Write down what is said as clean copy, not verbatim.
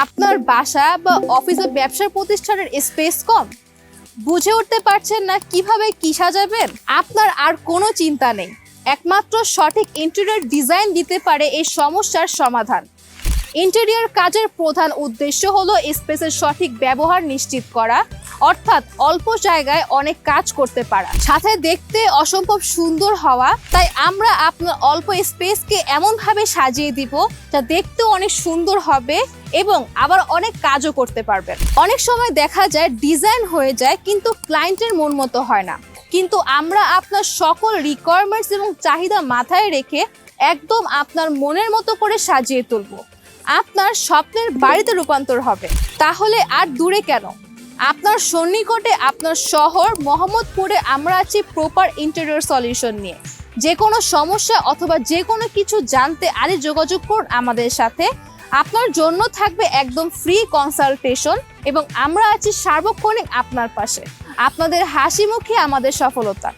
আপনার বাসা বা অফিসে ব্যবসার প্রতিষ্ঠানের স্পেস কম, বুঝে উঠতে পারছেন না কিভাবে কি সাজাবেন? আপনার আর কোনো চিন্তা নেই, একমাত্র সঠিক ইন্টেরিয়র ডিজাইন দিতে পারে এই সমস্যার সমাধান। ইন্টেরিয়র কাজের প্রধান উদ্দেশ্য হলো স্পেসের সঠিক ব্যবহার নিশ্চিত করা, অর্থাৎ অল্প জায়গায় অনেক কাজ করতে পারা, সাথে দেখতে অসম্ভব সুন্দর হওয়া। তাই আমরা আপনার অল্প স্পেসকে এমনভাবে সাজিয়ে দিব যা দেখতে অনেক সুন্দর হবে এবং আবার অনেক কাজও করতে পারবেন। অনেক সময় দেখা যায় ডিজাইন হয়ে যায় কিন্তু ক্লায়েন্টের মন মতো হয় না, কিন্তু আমরা আপনার সকল রিকোয়ারমেন্টস এবং চাহিদা মাথায় রেখে একদম আপনার মনের মতো করে সাজিয়ে তুলবো। আপনার স্বপ্নের বাড়িতে রূপান্তর হবে। তাহলে আর দূরে কেন, আপনার সন্নিকটে আপনার শহর মোহাম্মদপুরে আমরা আছি প্রপার ইন্টেরিয়র সলিউশন নিয়ে। যে কোনো সমস্যা অথবা যে কোনো কিছু জানতে আরই যোগাযোগ করুন আমাদের সাথে। আপনার জন্য থাকবে একদম ফ্রি কনসালটেশন এবং আমরা আছি সার্বক্ষণিক আপনার পাশে। আপনাদের হাসি মুখে আমাদের সফলতা।